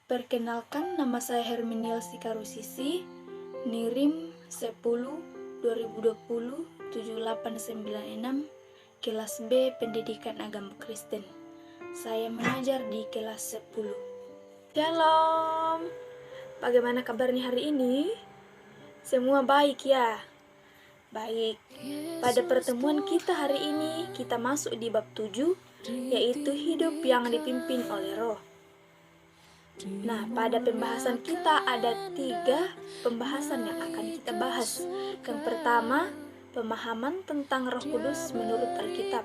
Perkenalkan, nama saya Herminiel Sikarusisi, Nirim 10 2020 7896, kelas B Pendidikan Agama Kristen. Saya mengajar di kelas 10. Shalom, bagaimana kabarnya hari ini? Semua baik ya? Baik, pada pertemuan kita hari ini kita masuk di bab 7, yaitu hidup yang dipimpin oleh Roh. Nah, pada pembahasan kita ada 3 pembahasan yang akan kita bahas. Yang pertama, pemahaman tentang Roh Kudus menurut Alkitab.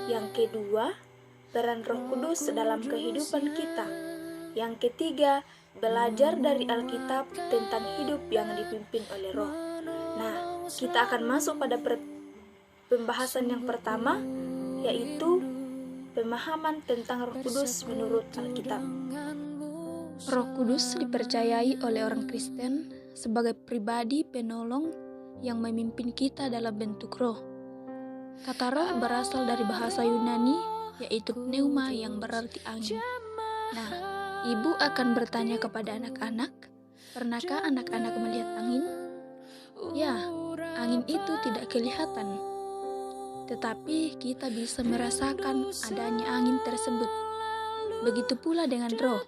Yang kedua, peran Roh Kudus dalam kehidupan kita. Yang ketiga, belajar dari Alkitab tentang hidup yang dipimpin oleh Roh. Nah, kita akan masuk pada pembahasan yang pertama, yaitu pemahaman tentang Roh Kudus menurut Alkitab. Roh Kudus dipercayai oleh orang Kristen sebagai pribadi penolong yang memimpin kita dalam bentuk roh. Kata roh berasal dari bahasa Yunani, yaitu pneuma yang berarti angin. Nah, ibu akan bertanya kepada anak-anak, pernahkah anak-anak melihat angin? Ya, angin itu tidak kelihatan, tetapi kita bisa merasakan adanya angin tersebut. Begitu pula dengan roh.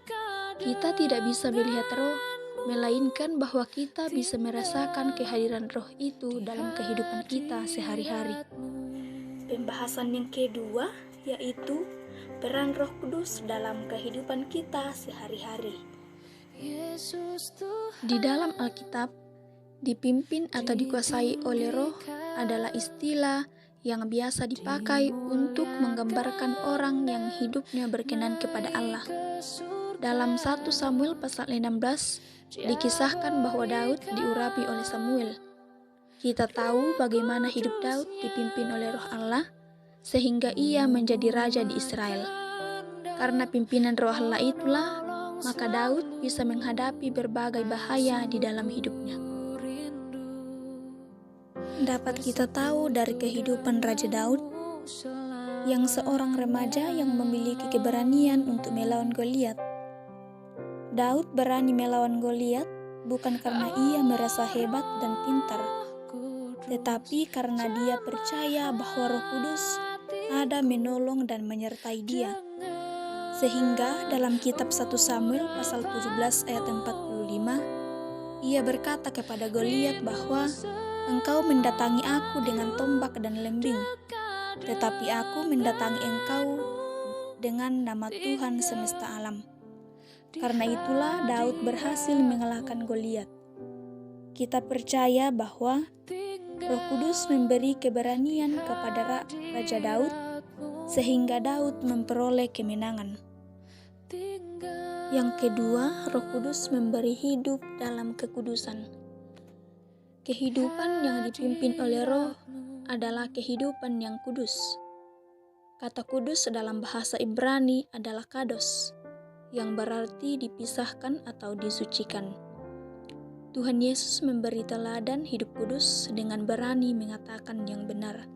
Kita tidak bisa melihat roh, melainkan bahwa kita bisa merasakan kehadiran roh itu dalam kehidupan kita sehari-hari. Pembahasan yang kedua yaitu peran Roh Kudus dalam kehidupan kita sehari-hari. Di dalam Alkitab, dipimpin atau dikuasai oleh roh adalah istilah yang biasa dipakai untuk menggambarkan orang yang hidupnya berkenan kepada Allah. Dalam 1 Samuel pasal 16 dikisahkan bahwa Daud diurapi oleh Samuel. Kita tahu bagaimana hidup Daud dipimpin oleh Roh Allah sehingga ia menjadi raja di Israel. Karena pimpinan Roh Allah itulah, maka Daud bisa menghadapi berbagai bahaya di dalam hidupnya. Dapat kita tahu dari kehidupan Raja Daud, yang seorang remaja yang memiliki keberanian untuk melawan Goliat. Daud berani melawan Goliat bukan karena ia merasa hebat dan pintar, tetapi karena dia percaya bahwa Roh Kudus ada menolong dan menyertai dia. Sehingga dalam kitab 1 Samuel pasal 17 ayat 45, ia berkata kepada Goliat bahwa engkau mendatangi aku dengan tombak dan lembing, tetapi aku mendatangi engkau dengan nama Tuhan semesta alam. Karena itulah Daud berhasil mengalahkan Goliat. Kita percaya bahwa Roh Kudus memberi keberanian kepada Raja Daud sehingga Daud memperoleh kemenangan. Yang kedua, Roh Kudus memberi hidup dalam kekudusan. Kehidupan yang dipimpin oleh Roh adalah kehidupan yang kudus. Kata kudus dalam bahasa Ibrani adalah kados, yang berarti dipisahkan atau disucikan. Tuhan Yesus memberi teladan hidup kudus dengan berani mengatakan yang benar.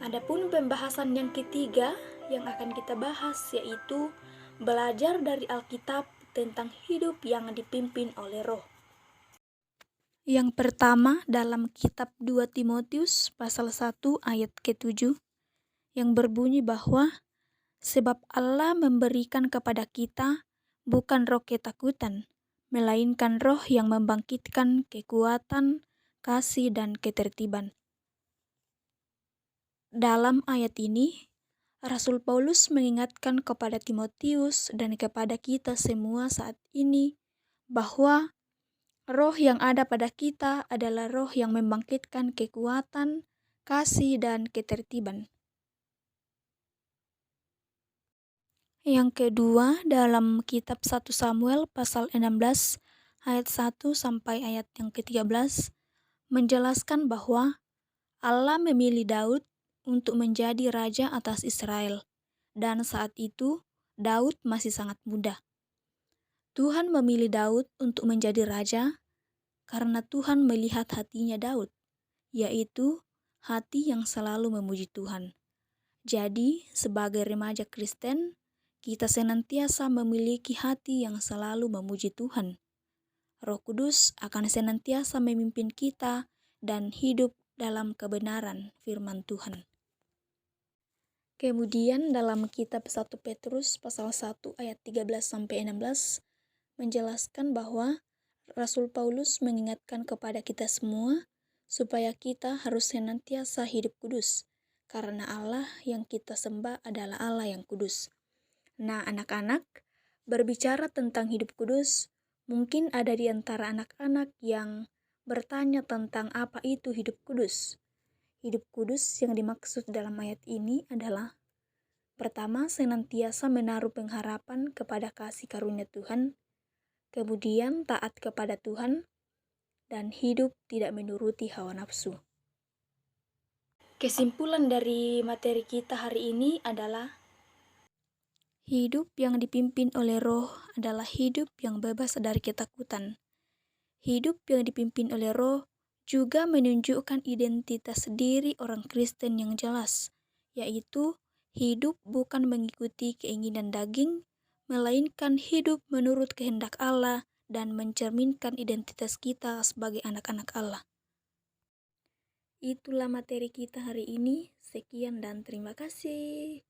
Adapun pembahasan yang ketiga yang akan kita bahas yaitu belajar dari Alkitab tentang hidup yang dipimpin oleh Roh. Yang pertama dalam kitab 2 Timotius pasal 1 ayat ke-7 yang berbunyi bahwa sebab Allah memberikan kepada kita bukan roh ketakutan, melainkan roh yang membangkitkan kekuatan, kasih, dan ketertiban. Dalam ayat ini, Rasul Paulus mengingatkan kepada Timotius dan kepada kita semua saat ini bahwa roh yang ada pada kita adalah roh yang membangkitkan kekuatan, kasih, dan ketertiban. Yang kedua dalam kitab 1 Samuel pasal 16 ayat 1 sampai ayat yang ke-13 menjelaskan bahwa Allah memilih Daud untuk menjadi raja atas Israel, dan saat itu Daud masih sangat muda. Tuhan memilih Daud untuk menjadi raja karena Tuhan melihat hatinya Daud, yaitu hati yang selalu memuji Tuhan. Jadi, sebagai remaja Kristen, kita senantiasa memiliki hati yang selalu memuji Tuhan. Roh Kudus akan senantiasa memimpin kita dan hidup dalam kebenaran firman Tuhan. Kemudian dalam kitab 1 Petrus pasal 1 ayat 13-16 menjelaskan bahwa Rasul Paulus mengingatkan kepada kita semua supaya kita harus senantiasa hidup kudus, karena Allah yang kita sembah adalah Allah yang kudus. Nah, anak-anak, berbicara tentang hidup kudus, mungkin ada di antara anak-anak yang bertanya tentang apa itu hidup kudus. Hidup kudus yang dimaksud dalam ayat ini adalah: pertama, senantiasa menaruh pengharapan kepada kasih karunia Tuhan, kemudian taat kepada Tuhan, dan hidup tidak menuruti hawa nafsu. Kesimpulan dari materi kita hari ini adalah: hidup yang dipimpin oleh Roh adalah hidup yang bebas dari ketakutan. Hidup yang dipimpin oleh Roh juga menunjukkan identitas diri orang Kristen yang jelas, yaitu hidup bukan mengikuti keinginan daging, melainkan hidup menurut kehendak Allah dan mencerminkan identitas kita sebagai anak-anak Allah. Itulah materi kita hari ini. Sekian dan terima kasih.